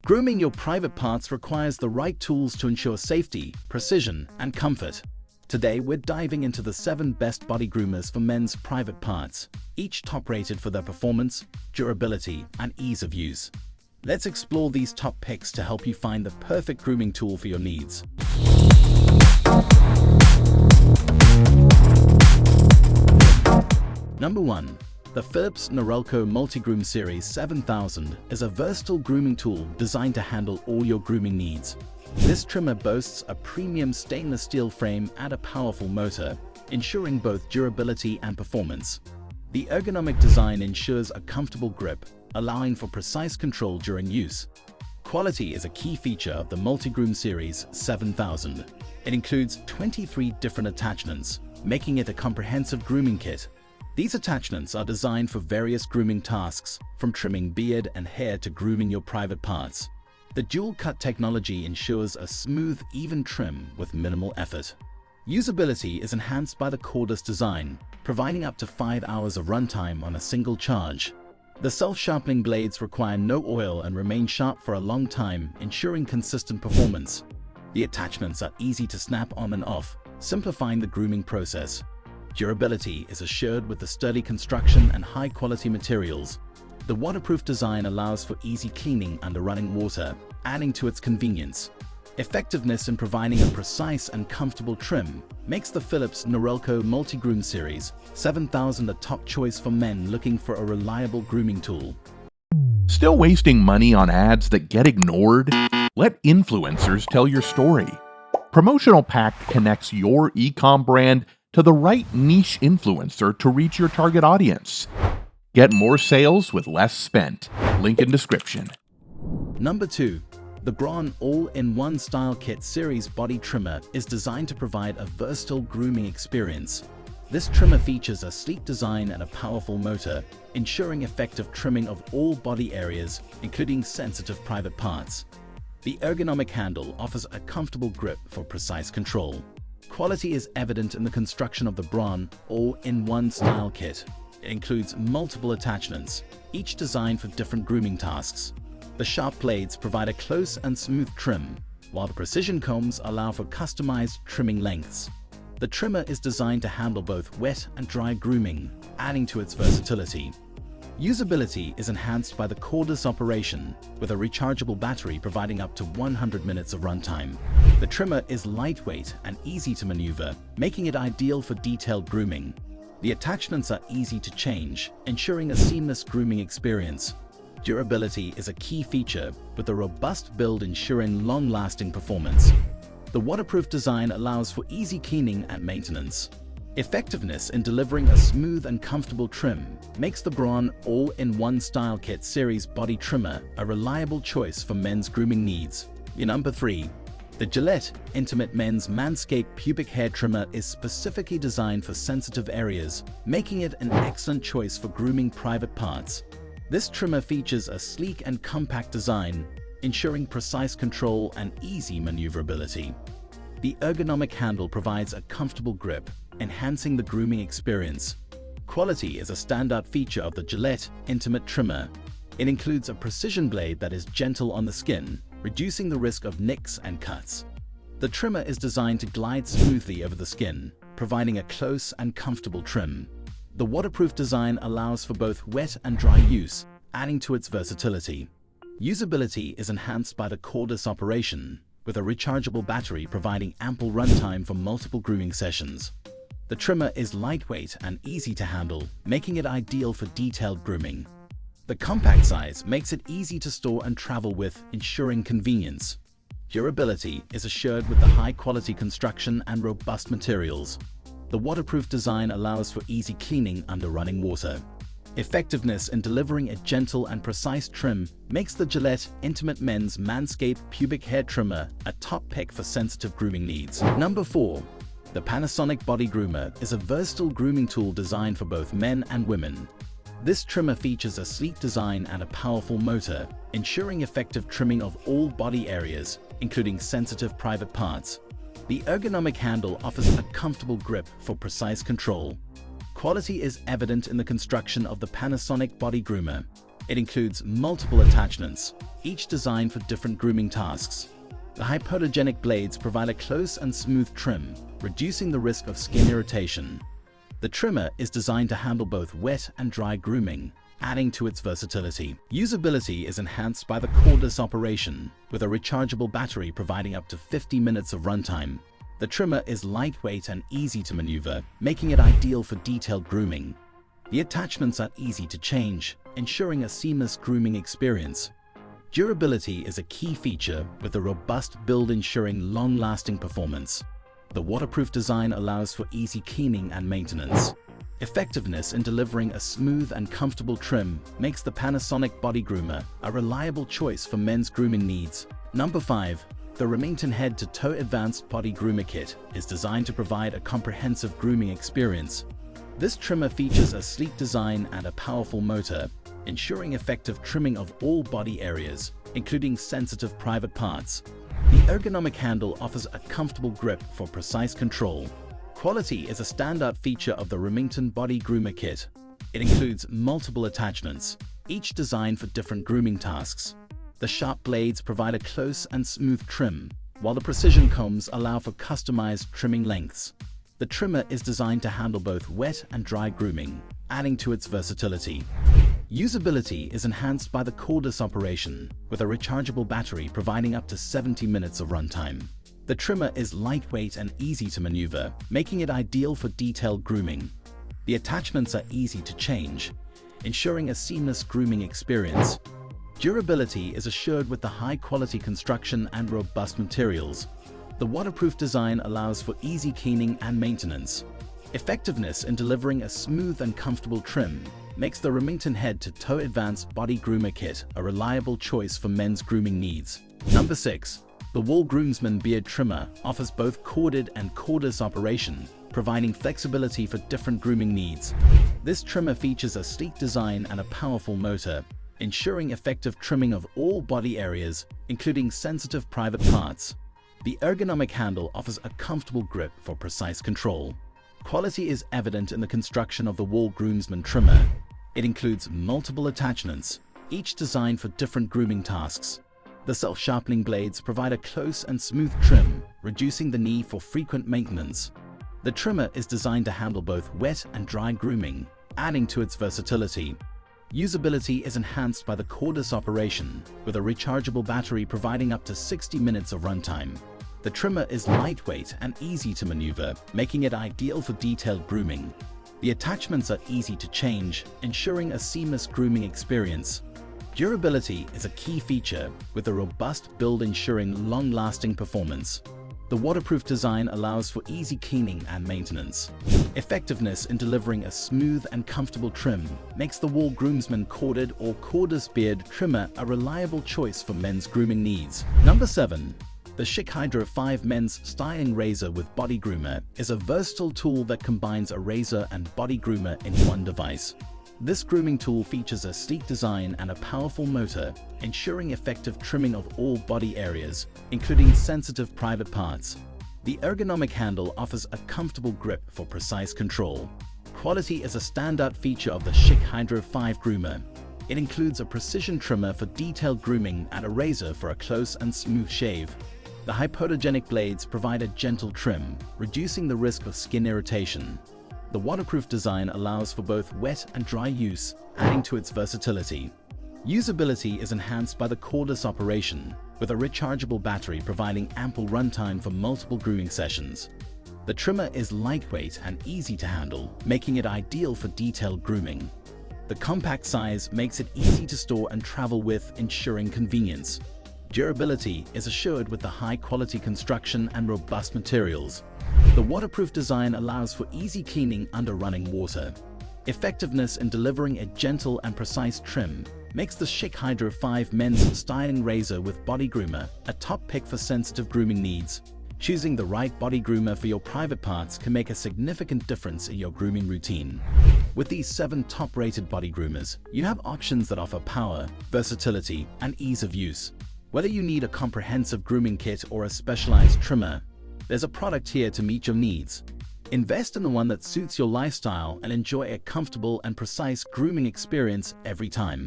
Grooming your private parts requires the right tools to ensure safety, precision, and comfort. Today, we're diving into the 7 best body groomers for men's private parts, each top-rated for their performance, durability, and ease of use. Let's explore these top picks to help you find the perfect grooming tool for your needs. Number 1. The Philips Norelco Multigroom Series 7000 is a versatile grooming tool designed to handle all your grooming needs. This trimmer boasts a premium stainless steel frame and a powerful motor, ensuring both durability and performance. The ergonomic design ensures a comfortable grip, allowing for precise control during use. Quality is a key feature of the Multigroom Series 7000. It includes 23 different attachments, making it a comprehensive grooming kit. These attachments are designed for various grooming tasks, from trimming beard and hair to grooming your private parts. The dual-cut technology ensures a smooth, even trim with minimal effort. Usability is enhanced by the cordless design, providing up to 5 hours of runtime on a single charge. The self-sharpening blades require no oil and remain sharp for a long time, ensuring consistent performance. The attachments are easy to snap on and off, simplifying the grooming process. Durability is assured with the sturdy construction and high-quality materials. The waterproof design allows for easy cleaning under running water, adding to its convenience. Effectiveness in providing a precise and comfortable trim makes the Philips Norelco Multigroom Series 7000 a top choice for men looking for a reliable grooming tool. Still wasting money on ads that get ignored? Let influencers tell your story. Promotional Pack connects your e-com brand to the right niche influencer to reach your target audience. Get more sales with less spent. Link in description. Number 2. The Braun All-in-One Style Kit Series Body Trimmer is designed to provide a versatile grooming experience. This trimmer features a sleek design and a powerful motor, ensuring effective trimming of all body areas, including sensitive private parts. The ergonomic handle offers a comfortable grip for precise control. Quality is evident in the construction of the Braun All-in-One Style Kit. It includes multiple attachments, each designed for different grooming tasks. The sharp blades provide a close and smooth trim, while the precision combs allow for customized trimming lengths. The trimmer is designed to handle both wet and dry grooming, adding to its versatility. Usability is enhanced by the cordless operation, with a rechargeable battery providing up to 100 minutes of runtime. The trimmer is lightweight and easy to maneuver, making it ideal for detailed grooming. The attachments are easy to change, ensuring a seamless grooming experience. Durability is a key feature, with a robust build ensuring long-lasting performance. The waterproof design allows for easy cleaning and maintenance. Effectiveness in delivering a smooth and comfortable trim makes the Braun All-in-One Style Kit Series Body Trimmer a reliable choice for men's grooming needs. Number 3. The Gillette Intimate Men's Manscape Pubic Hair Trimmer is specifically designed for sensitive areas, making it an excellent choice for grooming private parts. This trimmer features a sleek and compact design, ensuring precise control and easy maneuverability. The ergonomic handle provides a comfortable grip, enhancing the grooming experience. Quality is a standout feature of the Gillette Intimate Trimmer. It includes a precision blade that is gentle on the skin, reducing the risk of nicks and cuts. The trimmer is designed to glide smoothly over the skin, providing a close and comfortable trim. The waterproof design allows for both wet and dry use, adding to its versatility. Usability is enhanced by the cordless operation, with a rechargeable battery providing ample runtime for multiple grooming sessions. The trimmer is lightweight and easy to handle, making it ideal for detailed grooming. The compact size makes it easy to store and travel with, ensuring convenience. Durability is assured with the high-quality construction and robust materials. The waterproof design allows for easy cleaning under running water. Effectiveness in delivering a gentle and precise trim makes the Gillette Intimate Men's Manscape Pubic Hair Trimmer a top pick for sensitive grooming needs. Number 4. The Panasonic Body Groomer is a versatile grooming tool designed for both men and women. This trimmer features a sleek design and a powerful motor, ensuring effective trimming of all body areas, including sensitive private parts. The ergonomic handle offers a comfortable grip for precise control. Quality is evident in the construction of the Panasonic Body Groomer. It includes multiple attachments, each designed for different grooming tasks. The hypoallergenic blades provide a close and smooth trim, reducing the risk of skin irritation. The trimmer is designed to handle both wet and dry grooming, adding to its versatility. Usability is enhanced by the cordless operation, with a rechargeable battery providing up to 50 minutes of runtime. The trimmer is lightweight and easy to maneuver, making it ideal for detailed grooming. The attachments are easy to change, ensuring a seamless grooming experience. Durability is a key feature, with a robust build ensuring long-lasting performance. The waterproof design allows for easy cleaning and maintenance. Effectiveness in delivering a smooth and comfortable trim makes the Panasonic Body Groomer a reliable choice for men's grooming needs. Number 5. The Remington Head-to-Toe Advanced Body Groomer Kit is designed to provide a comprehensive grooming experience. This trimmer features a sleek design and a powerful motor, ensuring effective trimming of all body areas, including sensitive private parts. The ergonomic handle offers a comfortable grip for precise control. Quality is a standout feature of the Remington Body Groomer Kit. It includes multiple attachments, each designed for different grooming tasks. The sharp blades provide a close and smooth trim, while the precision combs allow for customized trimming lengths. The trimmer is designed to handle both wet and dry grooming, adding to its versatility. Usability is enhanced by the cordless operation, with a rechargeable battery providing up to 70 minutes of runtime. The trimmer is lightweight and easy to maneuver, making it ideal for detailed grooming. The attachments are easy to change, ensuring a seamless grooming experience. Durability is assured with the high-quality construction and robust materials. The waterproof design allows for easy cleaning and maintenance. Effectiveness in delivering a smooth and comfortable trim makes the Remington Head-to-Toe Advanced Body Groomer Kit a reliable choice for men's grooming needs. Number 6. The Wahl Groomsman Beard Trimmer offers both corded and cordless operation, providing flexibility for different grooming needs. This trimmer features a sleek design and a powerful motor, ensuring effective trimming of all body areas, including sensitive private parts. The ergonomic handle offers a comfortable grip for precise control. Quality is evident in the construction of the Wahl Groomsman trimmer. It includes multiple attachments, each designed for different grooming tasks. The self-sharpening blades provide a close and smooth trim, reducing the need for frequent maintenance. The trimmer is designed to handle both wet and dry grooming, adding to its versatility. Usability is enhanced by the cordless operation, with a rechargeable battery providing up to 60 minutes of runtime. The trimmer is lightweight and easy to maneuver, making it ideal for detailed grooming. The attachments are easy to change, ensuring a seamless grooming experience. Durability is a key feature, with a robust build ensuring long-lasting performance. The waterproof design allows for easy cleaning and maintenance. Effectiveness in delivering a smooth and comfortable trim makes the Wahl Groomsman Corded or Cordless Beard Trimmer a reliable choice for men's grooming needs. Number 7. The Schick Hydro 5 Men's Styling Razor with Body Groomer is a versatile tool that combines a razor and body groomer in one device. This grooming tool features a sleek design and a powerful motor, ensuring effective trimming of all body areas, including sensitive private parts. The ergonomic handle offers a comfortable grip for precise control. Quality is a standout feature of the Schick Hydro 5 Groomer. It includes a precision trimmer for detailed grooming and a razor for a close and smooth shave. The hypoallergenic blades provide a gentle trim, reducing the risk of skin irritation. The waterproof design allows for both wet and dry use, adding to its versatility. Usability is enhanced by the cordless operation, with a rechargeable battery providing ample runtime for multiple grooming sessions. The trimmer is lightweight and easy to handle, making it ideal for detailed grooming. The compact size makes it easy to store and travel with, ensuring convenience. Durability is assured with the high-quality construction and robust materials. The waterproof design allows for easy cleaning under running water. Effectiveness in delivering a gentle and precise trim makes the Schick Hydro 5 Men's Styling Razor with Body Groomer a top pick for sensitive grooming needs. Choosing the right body groomer for your private parts can make a significant difference in your grooming routine. With these 7 top-rated body groomers, you have options that offer power, versatility, and ease of use. Whether you need a comprehensive grooming kit or a specialized trimmer, there's a product here to meet your needs. Invest in the one that suits your lifestyle and enjoy a comfortable and precise grooming experience every time.